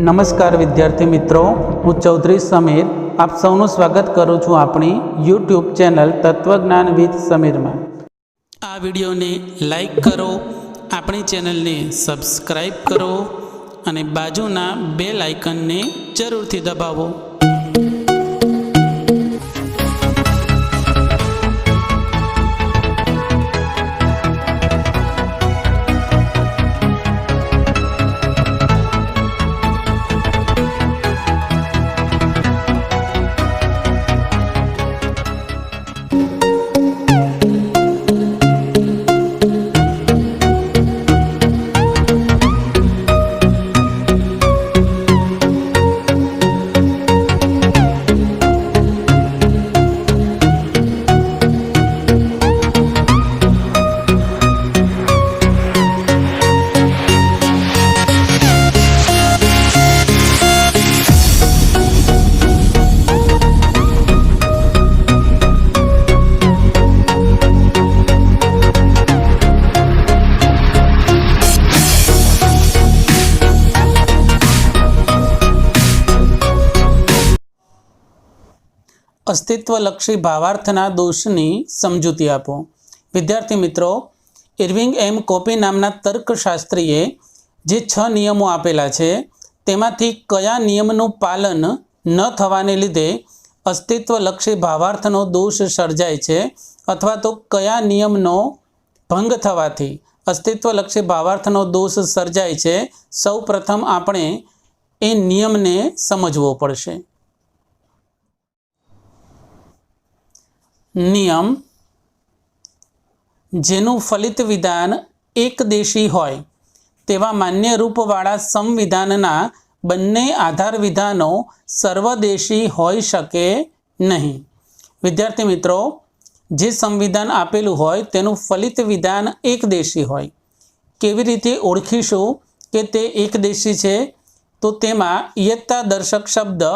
नमस्कार विद्यार्थी मित्रों, हूँ चौधरी समीर आप सौનું स्वागत करूँ छूँ अपनी यूट्यूब चैनल तत्वज्ञान विथ समीर में। आ वीडियो ने लाइक करो, अपनी चैनल ने सब्सक्राइब करो और बाजूना बेल आइकन ने जरूर थी दबावो। अस्तित्वलक्षी भावार्थना दोषनी समजूती आपो। विद्यार्थी मित्रों, इर्विंग एम कोपी नामना तर्कशास्त्रीए जे 6 नियमों आपेला छे तेमांथी कया नियमनुं पालन न थवाने लीधे अस्तित्वलक्षी भावार्थनो दोष सर्जाय छे अथवा तो कया नियमनो भंग थवाथी अस्तित्वलक्षी भावार्थनो दोष सर्जाय छे, सौ प्रथम आपणे ए नियमने समजवो पड़शे। नियम जेनु फलित विधान एकदेशी होय तेवा मान्य रूपवाळा संविधानना बंने आधार विधानों सर्वदेशी होई शके नहीं। विद्यार्थी मित्रों, जे संविधान आपेलू होय तेनु फलित विधान एकदेशी होय। केवी रीते ओळखीशुं के ते एकदेशी छे? तो तेमां इयत्ता दर्शक शब्द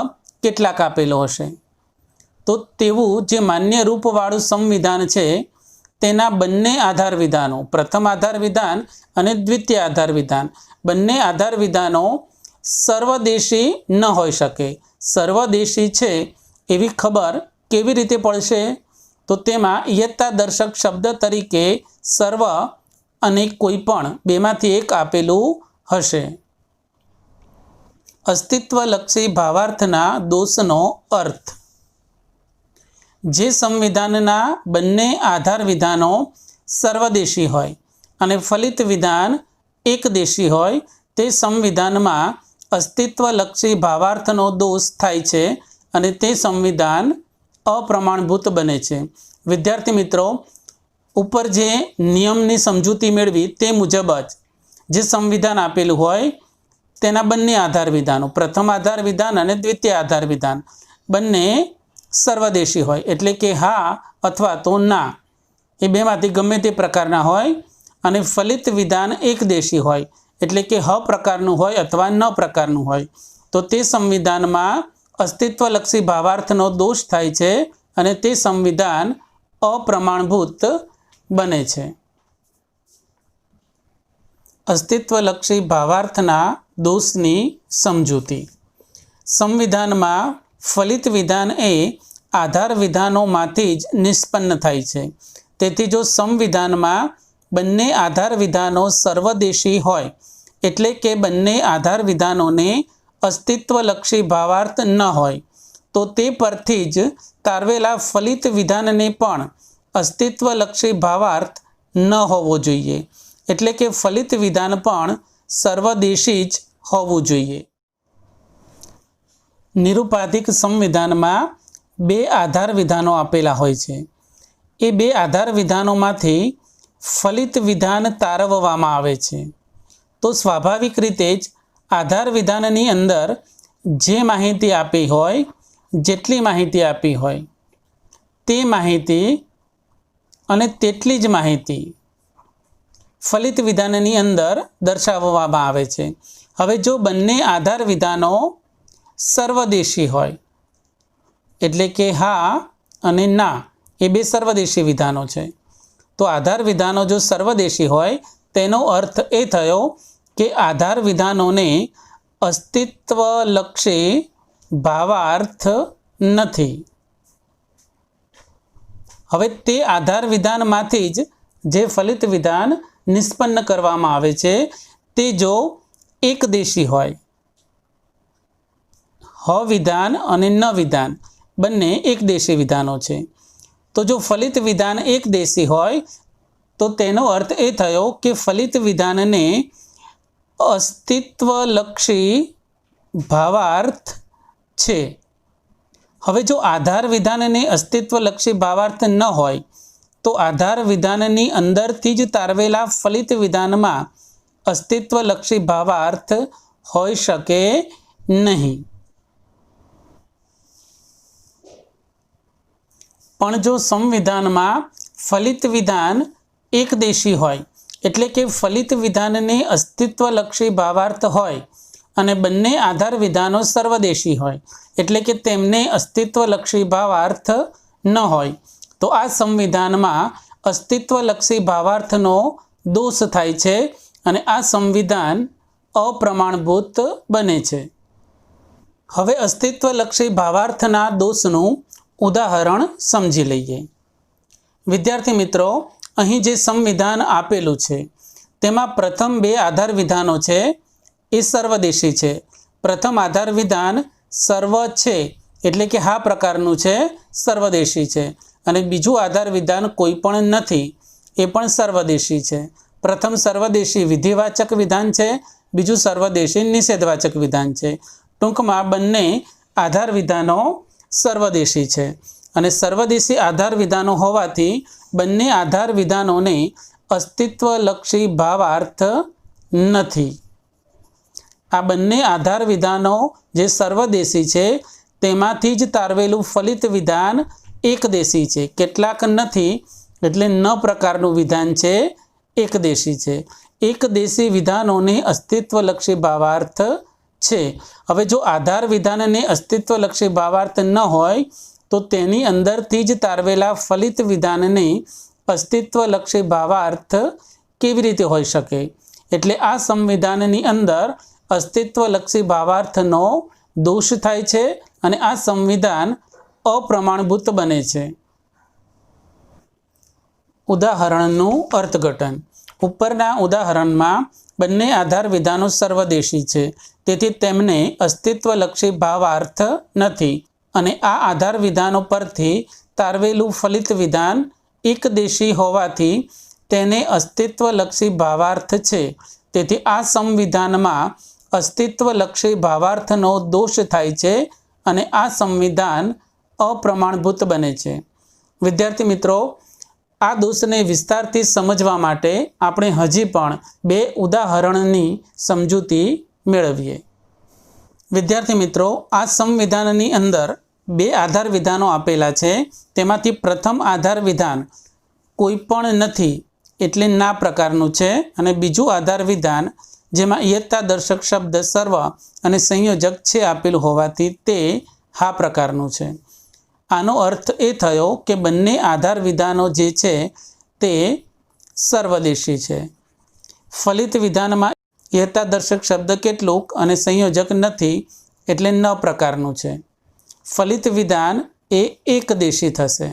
केटलाक आपेलो हशे? तो तेवुं जे मान्य रूपवाळुं संविधान छे तेना बंने आधार विधानों, प्रथम आधार विधान अने द्वितीय आधार विधान, बंने आधार विधानों सर्वदेशी न होई शके। सर्वदेशी छे एवी खबर केवी रीते पड़शे? तो तेमां इयत्ता दर्शक शब्द तरीके सर्व अने कोईपण बेमांथी एक आपेलुं हशे। अस्तित्वलक्षी भावार्थना दोषनो अर्थ जे संविधानना बंने आधार विधानों सर्वदेशी होय अने फलित विधान एकदेशी होय ते संविधान में अस्तित्वलक्षी भावार्थनो दोष थाय छे अने ते संविधान अप्रमाणभूत बने छे। विद्यार्थी मित्रों, ऊपर जे नियमनी समजूती मेळवी ते मुजब ज जे संविधान आपेलुं होय तेना बंने आधार विधानों, प्रथम आधार विधान अने द्वितीय आधार विधान बंने सर्वदेशी होय एटले के हाँ अथवा तो ना, ए बेमांथी गमे ते प्रकारना होय। अने फलित विधान एकदेशी होय एटले के ह प्रकारनुं होय अथवा न प्रकारनुं होय तो ते संविधान में अस्तित्वलक्षी भावार्थनो दोष थाय छे अने ते संविधान अप्रमाणभूत बने छे। अस्तित्वलक्षी भावार्थना दोषनी समजूती। संविधान में फलित विधान ए आधार विधानों मांथी ज निष्पन्न थाय छे। तेथी जो संविधान में बंने आधार विधानों सर्वदेशी होय एटले के बंने आधार विधानों ने अस्तित्वलक्षी भावार्थ न होय तो ते परथी ज तारवेला फलित विधान ने पण अस्तित्वलक्षी भावार्थ न होवो जोईए एटले के फलित विधान पण सर्वदेशी ज होवुं जोईए। निरुपाधिक संविधान में 2 आधार विधानों आपेला होय छे। ए 2 आधार विधानों मांथी फलित विधान तारववामां आवे छे। तो स्वाभाविक रीते ज आधार विधाननी अंदर जे माहिती आपी होय, जेटली माहिती आपी होय ते माहिती अने तेटली ज माहिती फलित विधाननी अंदर दर्शाववामां आवे छे। हवे जो बंने आधार विधानों सर्वदेशी होय एटले के हाँ अने ना, ए 2 सर्वदेशी विधानों छे। तो आधार विधानों जो सर्वदेशी होय तेनो अर्थ ए थयो કે આધાર વિધાનોને અસ્તિત્વલક્ષી ભાવાર્થ નથી. હવે તે આધાર વિધાનમાંથી જ જે ફલિત વિધાન નિષ્પન્ન કરવામાં આવે છે તે જો એકદેશી હોય, હ વિધાન અને ન વિધાન બંને એકદેશી વિધાનો છે, તો જો ફલિત વિધાન એકદેશી હોય તો તેનો અર્થ એ થયો કે ફલિત વિધાનને અસ્તિત્વલક્ષી ભાવાર્થ છે. હવે જો આધાર વિધાનને અસ્તિત્વલક્ષી ભાવાર્થ ન હોય તો આધાર વિધાનની અંદરથી જ તારવેલા ફલિત વિધાનમાં અસ્તિત્વલક્ષી ભાવાર્થ હોઈ શકે નહીં. પણ જો સંવિધાનમાં ફલિત વિધાન એકદેશી હોય, એટલે કે ફલિત વિધાનને અસ્તિત્વલક્ષી ભાવાર્થ હોય અને બંને આધાર વિધાનો સર્વદેશી હોય, એટલે કે તેમને અસ્તિત્વલક્ષી ભાવાર્થ ન હોય, તો આ સંવિધાનમાં અસ્તિત્વલક્ષી ભાવાર્થનો દોષ થાય છે અને આ સંવિધાન અપ્રમાણભૂત બને છે. હવે અસ્તિત્વલક્ષી ભાવાર્થના દોષનું ઉદાહરણ સમજી લઈએ. વિદ્યાર્થી મિત્રો, અહીં જે સંવિધાન આપેલું છે તેમાં પ્રથમ બે આધાર વિધાનો છે એ સર્વદેશી છે. પ્રથમ આધાર વિધાન સર્વ છે એટલે કે હા પ્રકારનું છે, સર્વદેશી છે, અને બીજું આધાર વિધાન કોઈ પણ નથી, એ પણ સર્વદેશી છે. પ્રથમ સર્વદેશી વિધિવાચક વિધાન છે, બીજું સર્વદેશી નિષેધવાચક વિધાન છે. ટૂંકમાં બંને આધાર વિધાનો સર્વદેશી છે અને સર્વદેશી આધાર વિધાનો હોવાથી બંને આધાર વિધાનોને અસ્તિત્વલક્ષી ભાવાર્થ નથી. આ બંને આધાર વિધાનો જે સર્વદેશી છે તેમાંથી જ તારવેલું ફલિત વિધાન એકદેશી છે. કેટલાક નથી એટલે ન પ્રકારનું વિધાન છે, એકદેશી છે. એકદેશી વિધાનોને અસ્તિત્વલક્ષી ભાવાર્થ છે. હવે જો આધાર વિધાનને અસ્તિત્વલક્ષી ભાવાર્થ ન હોય તો તેની અંદરથી જ તારવેલા ફલિત વિધાનને અસ્તિત્વલક્ષી ભાવાર્થ કેવી રીતે હોઈ શકે? એટલે આ સંવિધાનની અંદર અસ્તિત્વલક્ષી ભાવાર્થનો દોષ થાય છે અને આ સંવિધાન અપ્રમાણભૂત બને છે. ઉદાહરણનું અર્થઘટન. ઉપરના ઉદાહરણમાં બંને આધાર વિધાનો સર્વદેશી છે, તેથી તેમને અસ્તિત્વલક્ષી ભાવાર્થ નથી અને આ આધાર વિધાનો પરથી તારવેલું ફલિત વિધાન એકદેશી હોવાથી તેને અસ્તિત્વલક્ષી ભાવાર્થ છે. તેથી આ સંવિધાનમાં અસ્તિત્વલક્ષી ભાવાર્થનો દોષ થાય છે અને આ સંવિધાન અપ્રમાણભૂત બને છે. વિદ્યાર્થી મિત્રો, આ દોષને વિસ્તારથી સમજવા માટે આપણે હજી પણ બે ઉદાહરણની સમજૂતી મેળવીએ. વિદ્યાર્થી મિત્રો, આ સંવિધાનની અંદર બે આધાર વિધાનો આપેલા છે. તેમાંથી પ્રથમ આધાર વિધાન કોઈ પણ નથી એટલે ના પ્રકારનું છે અને બીજું આધાર વિધાન જેમાં ઇયત્તાદર્શક શબ્દ સર્વ અને સંયોજક છે આપેલું હોવાથી તે હા પ્રકારનું છે. આનો અર્થ એ થયો કે બંને આધાર વિધાનો જે છે તે સર્વદેશી છે. ફલિત વિધાનમાં ઇયત્તાદર્શક શબ્દ કેટલુંક અને સંયોજક નથી એટલે ન પ્રકારનું છે. ફલિત વિધાન એ એકદેશી થશે.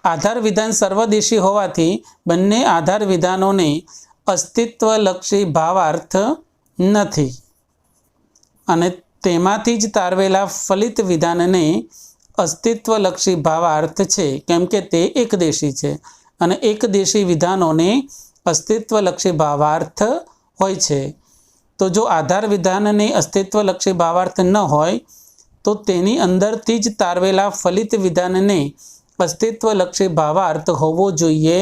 આધાર વિધાન સર્વદેશી હોવાથી બંને આધાર વિધાનોને અસ્તિત્વલક્ષી ભાવાર્થ નથી અને તેમાંથી જ તારવેલા ફલિત વિધાનને અસ્તિત્વલક્ષી ભાવાર્થ છે, કેમ કે તે એકદેશી છે અને એકદેશી વિધાનોને અસ્તિત્વલક્ષી ભાવાર્થ હોય છે. તો જો આધાર વિધાનને અસ્તિત્વલક્ષી ભાવાર્થ ન હોય તો તેની અંદરથી જ તારવેલા ફલિત વિધાનને અસ્તિત્વલક્ષી ભાવાર્થ હોવો જોઈએ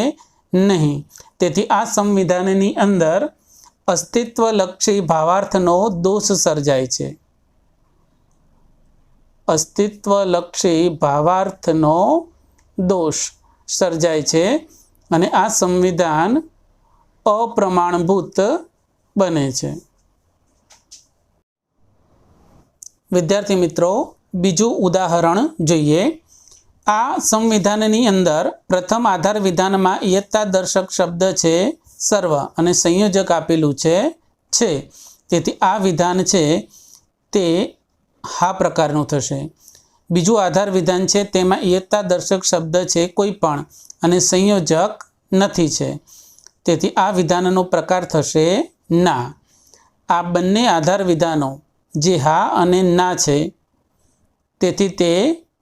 નહીં. તેથી આ સંવિધાનની અંદર અસ્તિત્વલક્ષી ભાવાર્થનો દોષ સર્જાય છે. અસ્તિત્વલક્ષી ભાવાર્થનો દોષ સર્જાય છે અને આ સંવિધાન અપ્રમાણભૂત બને છે. વિદ્યાર્થી મિત્રો, બીજું ઉદાહરણ જોઈએ. આ સંવિધાનની અંદર પ્રથમ આધાર વિધાનમાં ઇયત્તાદર્શક શબ્દ છે સર્વ અને સંયોજક આપેલું છે. તેથી આ વિધાન છે તે હા પ્રકારનું થશે. બીજું આધાર વિધાન છે, તેમાં ઇયત્તા દર્શક શબ્દ છે કોઈ પણ અને સંયોજક નથી છે, તેથી આ વિધાનનો પ્રકાર થશે ના. આ બંને આધાર વિધાનો જે હા અને ના છે, તેથી તે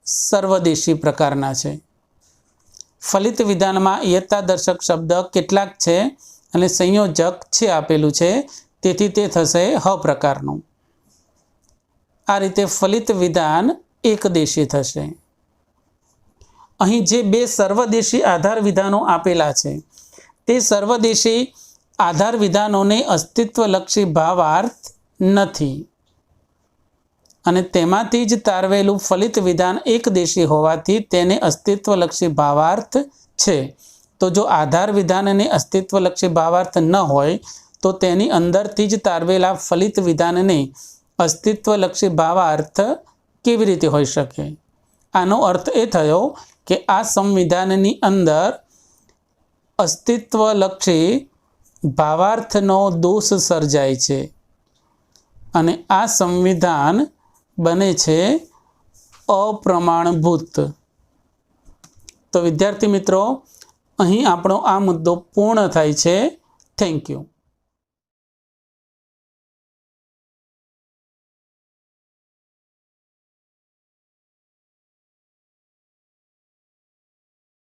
સર્વદેશી પ્રકારના છે. ફલિત વિધાનમાં ઇયત્તા દર્શક શબ્દ કેટલાક છે અને સંયોજક છે આપેલું છે, તેથી તે થશે હ પ્રકારનું. આ રીતે ફલિત વિધાન એકદેશી થશે. અહીં જે બે સર્વદેશી આધાર વિધાનો આપેલા છે તે સર્વદેશી આધાર વિધાનોને અસ્તિત્વલક્ષી ભાવાર્થ નથી અને તેમાંથી જ તારવેલું ફલિત વિધાન એકદેશી હોવાથી તેને અસ્તિત્વલક્ષી ભાવાર્થ છે. તો જો આધાર વિધાનને અસ્તિત્વલક્ષી ભાવાર્થ ન હોય તો તેની અંદરથી જ તારવેલા ફલિત વિધાનને અસ્તિત્વલક્ષી ભાવાર્થ કેવી રીતે હોઈ શકે? આનો અર્થ એ થયો કે આ સંવિધાનની અંદર અસ્તિત્વલક્ષી ભાવાર્થનો દોષ સર્જાય છે અને આ સંવિધાન બને છે અપ્રમાણભૂત. તો વિદ્યાર્થી મિત્રો, અહીં આપણો આ મુદ્દો પૂર્ણ થાય છે. Thank you.